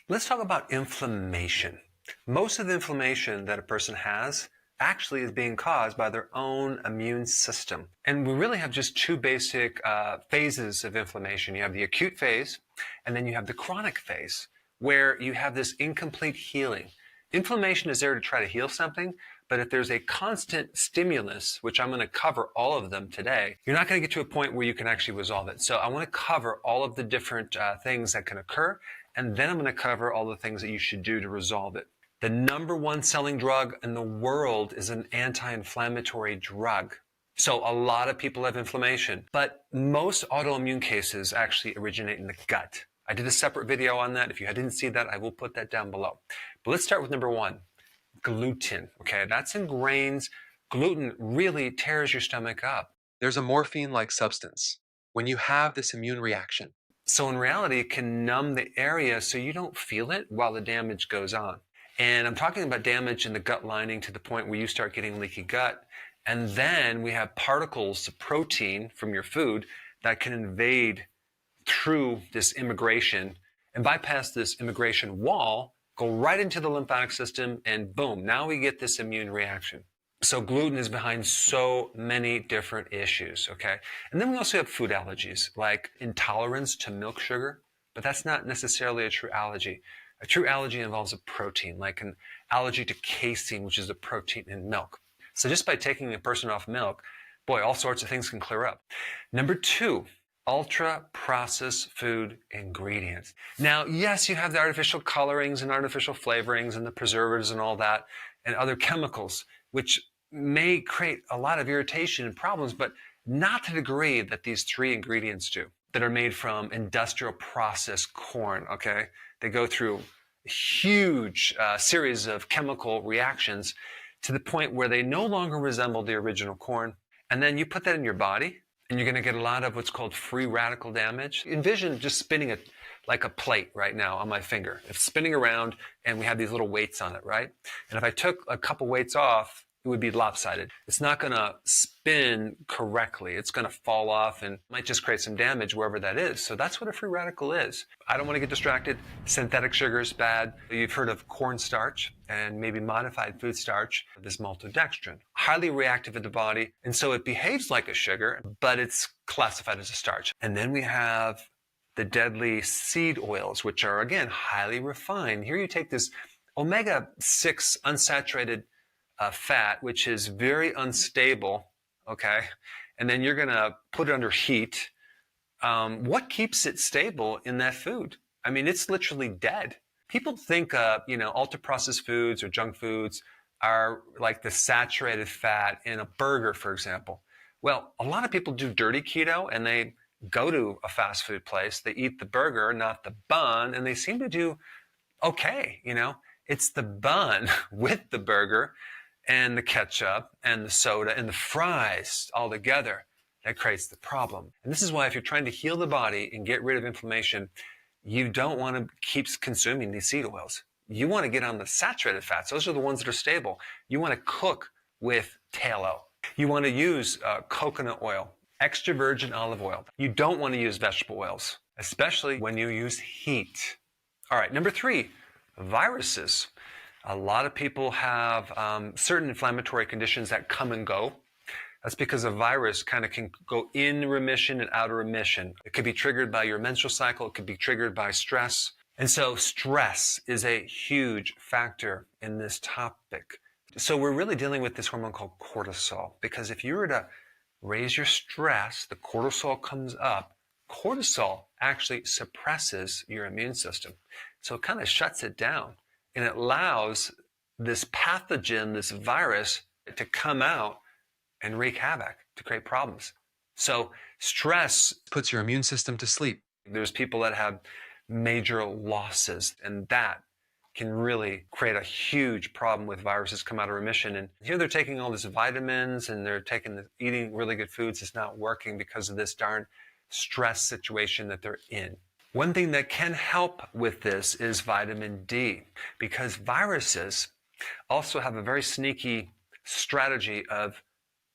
Let's talk about inflammation. Most of the inflammation that a person has actually is being caused by their own immune system. And we really have just two basic phases of inflammation. You have the acute phase, and then you have the chronic phase, where you have this incomplete healing. Inflammation is there to try to heal something, but if there's a constant stimulus, which I'm going to cover all of them today, you're not going to get to a point where you can actually resolve it. So I want to cover all of the different things that can occur, and then I'm going to cover all the things that you should do to resolve it. The number one selling drug in the world is an anti-inflammatory drug. So a lot of people have inflammation, but most autoimmune cases actually originate in the gut. I did a separate video on that. If you didn't see that, I will put that down below. But let's start with number one, gluten. Okay, that's in grains. Gluten really tears your stomach up. There's a morphine-like substance when you have this immune reaction. So in reality, it can numb the area so you don't feel it while the damage goes on. And I'm talking about damage in the gut lining to the point where you start getting leaky gut. And then we have particles of protein from your food that can invade through this immigration and bypass this immigration wall, go right into the lymphatic system, and boom, now we get this immune reaction. So gluten is behind so many different issues, okay? And then we also have food allergies, like intolerance to milk sugar, but that's not necessarily a true allergy. A true allergy involves a protein, like an allergy to casein, which is a protein in milk. So just by taking a person off milk, boy, all sorts of things can clear up. Number two, ultra-processed food ingredients. Now, yes, you have the artificial colorings and artificial flavorings and the preservatives and all that, and other chemicals, which may create a lot of irritation and problems, but not to the degree that these three ingredients do, that are made from industrial processed corn, okay? They go through a huge series of chemical reactions to the point where they no longer resemble the original corn. And then you put that in your body, and you're going to get a lot of what's called free radical damage. Envision just spinning it like a plate right now on my finger. It's spinning around, and we have these little weights on it, right? And if I took a couple weights off, it would be lopsided. It's not going to spin correctly. It's going to fall off and might just create some damage wherever that is. So that's what a free radical is. I don't want to get distracted. Synthetic sugar is bad. You've heard of cornstarch and maybe modified food starch, this maltodextrin. Highly reactive in the body, and so it behaves like a sugar, but it's classified as a starch. And then we have the deadly seed oils, which are, again, highly refined. Here you take this omega-6 unsaturated fat, which is very unstable, okay? And then you're going to put it under heat. What keeps it stable in that food? I mean, it's literally dead. People think, ultra-processed foods or junk foods are like the saturated fat in a burger, for example. Well, a lot of people do dirty keto, and they go to a fast food place. They eat the burger, not the bun, and they seem to do okay, It's the bun with the burger and the ketchup and the soda and the fries all together that creates the problem. And this is why if you're trying to heal the body and get rid of inflammation, you don't want to keep consuming these seed oils. You want to get on the saturated fats. Those are the ones that are stable. You want to cook with tallow. You want to use coconut oil, extra virgin olive oil. You don't want to use vegetable oils, especially when you use heat. All right, number three, viruses. A lot of people have certain inflammatory conditions that come and go. That's because a virus kind of can go in remission and out of remission. It could be triggered by your menstrual cycle. It could be triggered by stress. And so stress is a huge factor in this topic. So we're really dealing with this hormone called cortisol, because if you were to raise your stress, the cortisol comes up. Cortisol actually suppresses your immune system. So it kind of shuts it down. And it allows this pathogen, this virus, to come out and wreak havoc, to create problems. So stress Puts your immune system to sleep. There's people that have major losses, and that can really create a huge problem with viruses come out of remission. And here they're taking all these vitamins and they're eating really good foods. It's not working because of this darn stress situation that they're in. One thing that can help with this is vitamin D, because viruses also have a very sneaky strategy of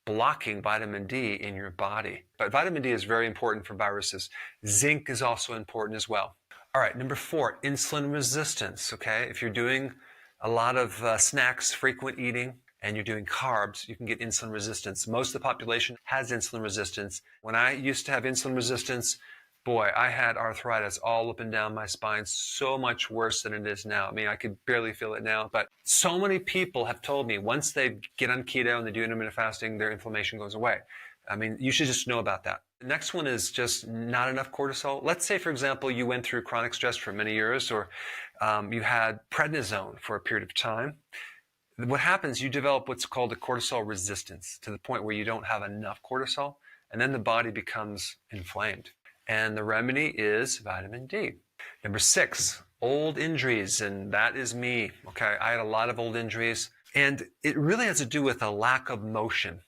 blocking vitamin D in your body. But vitamin D is very important for viruses. Zinc is also important as well. All right, number 4, insulin resistance, okay? If you're doing a lot of snacks, frequent eating, and you're doing carbs, you can get insulin resistance. Most of the population has insulin resistance. When I used to have insulin resistance, boy, I had arthritis all up and down my spine, so much worse than it is now. I mean, I could barely feel it now, but so many people have told me once they get on keto and they do intermittent fasting, their inflammation goes away. I mean, you should just know about that. The next one is just not enough cortisol. Let's say, for example, you went through chronic stress for many years, or you had prednisone for a period of time. What happens, you develop what's called a cortisol resistance to the point where you don't have enough cortisol, and then the body becomes inflamed. And the remedy is vitamin D. Number 6, old injuries, and that is me, okay? I had a lot of old injuries, and it really has to do with a lack of motion.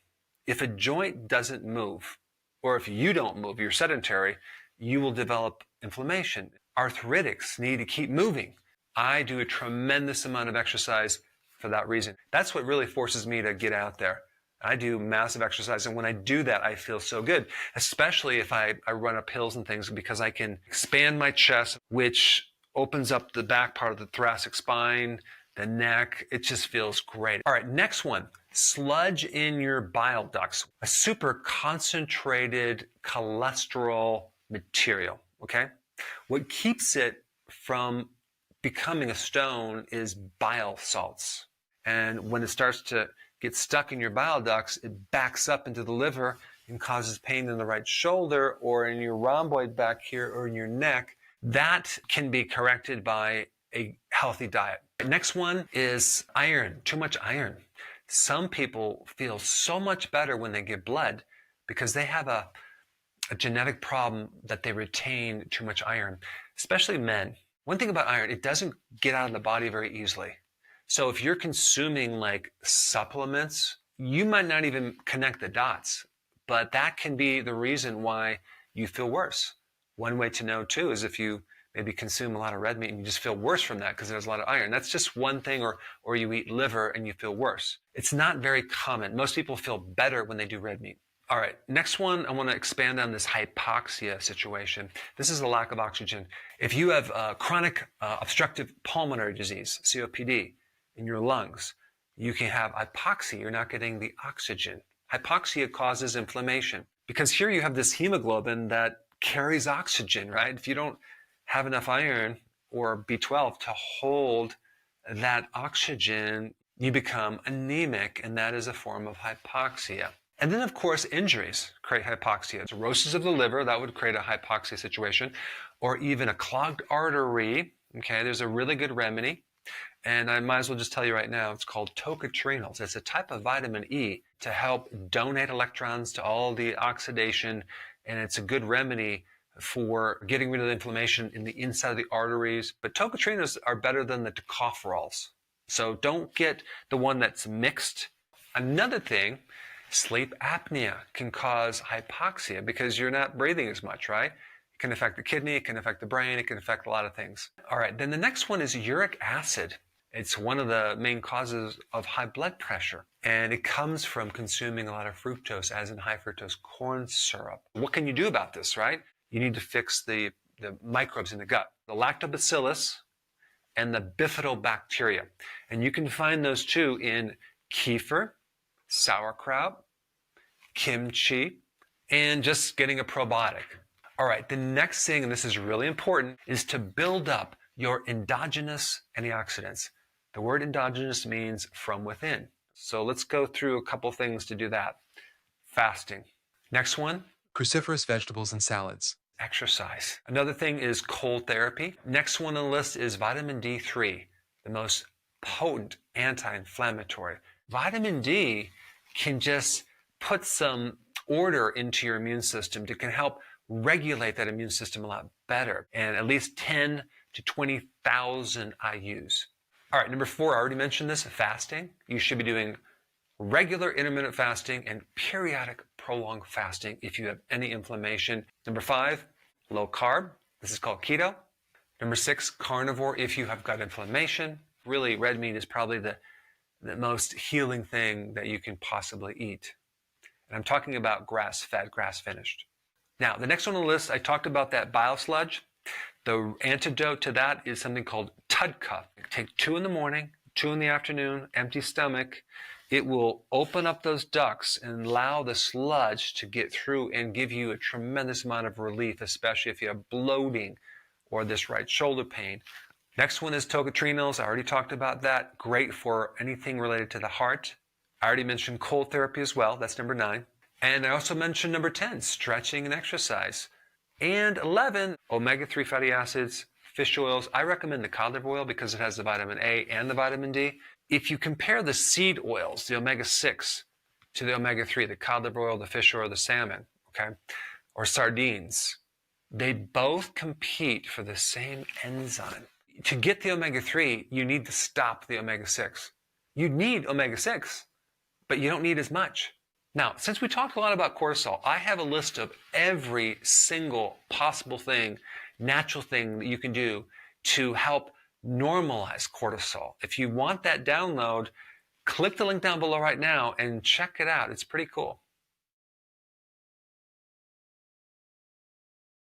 If a joint doesn't move, or if you don't move, you're sedentary, you will develop inflammation. Arthritics need to keep moving. I do a tremendous amount of exercise for that reason. That's what really forces me to get out there. I do massive exercise, and when I do that, I feel so good, especially if I run up hills and things, because I can expand my chest, which opens up the back part of the thoracic spine, the neck. It just feels great. All right, next one, sludge in your bile ducts, a super concentrated cholesterol material, okay? What keeps it from becoming a stone is bile salts. And when it starts to get stuck in your bile ducts, it backs up into the liver and causes pain in the right shoulder or in your rhomboid back here or in your neck. That can be corrected by a healthy diet. Next one is iron, too much iron. Some people feel so much better when they give blood because they have a genetic problem that they retain too much iron, especially men. One thing about iron, it doesn't get out of the body very easily. So if you're consuming like supplements, you might not even connect the dots, but that can be the reason why you feel worse. One way to know too is if you maybe consume a lot of red meat and you just feel worse from that because there's a lot of iron. That's just one thing, or you eat liver and you feel worse. It's not very common. Most people feel better when they do red meat. All right, next one, I want to expand on this hypoxia situation. This is the lack of oxygen. If you have chronic obstructive pulmonary disease, COPD, in your lungs, you can have hypoxia. You're not getting the oxygen. Hypoxia causes inflammation because here you have this hemoglobin that carries oxygen, right? If you don't have enough iron or B12 to hold that oxygen, you become anemic, and that is a form of hypoxia. And then, of course, injuries create hypoxia. Cirrhosis of the liver, that would create a hypoxia situation, or even a clogged artery. Okay, there's a really good remedy, and I might as well just tell you right now, it's called tocotrienols. It's a type of vitamin E to help donate electrons to all the oxidation, and it's a good remedy for getting rid of the inflammation in the inside of the arteries. But tocotrienols are better than the tocopherols. So don't get the one that's mixed. Another thing, sleep apnea can cause hypoxia because you're not breathing as much, right? It can affect the kidney, it can affect the brain, it can affect a lot of things. All right, then the next one is uric acid. It's one of the main causes of high blood pressure, and it comes from consuming a lot of fructose, as in high fructose corn syrup. What can you do about this, right? You need to fix the microbes in the gut, the lactobacillus and the bifidobacteria. And you can find those too in kefir, sauerkraut, kimchi, and just getting a probiotic. All right, the next thing, and this is really important, is to build up your endogenous antioxidants. The word endogenous means from within. So let's go through a couple things to do that. Fasting. Next one, Cruciferous vegetables and salads. exercise. Another thing is cold therapy. Next one on the list is vitamin D3, the most potent anti-inflammatory. Vitamin D can just put some order into your immune system. It can help regulate that immune system a lot better, and at least 10 to 20,000 IUs. All right, number 4, I already mentioned this, fasting. You should be doing regular intermittent fasting and periodic prolonged fasting if you have any inflammation. Number 5, low carb. This is called keto. Number 6, carnivore if you have gut inflammation. Really, red meat is probably the most healing thing that you can possibly eat. And I'm talking about grass-fed, grass-finished. Now, the next one on the list, I talked about that bile sludge. The antidote to that is something called TUDCA. Take 2 in the morning, 2 in the afternoon, empty stomach. It will open up those ducts and allow the sludge to get through and give you a tremendous amount of relief, especially if you have bloating or this right shoulder pain. Next one is tocotrienols. I already talked about that. Great for anything related to the heart. I already mentioned cold therapy as well. That's number 9. And I also mentioned number 10, stretching and exercise. And 11, omega-3 fatty acids, fish oils. I recommend the cod liver oil because it has the vitamin A and the vitamin D. If you compare the seed oils, the omega-6, to the omega-3, the cod liver oil, the fish oil, the salmon, okay, or sardines, they both compete for the same enzyme. To get the omega-3, you need to stop the omega-6. You need omega-6, but you don't need as much. Now, since we talked a lot about cortisol, I have a list of every single possible thing, natural thing that you can do to help normalize cortisol. If you want that download, click the link down below right now and check it out. It's pretty cool.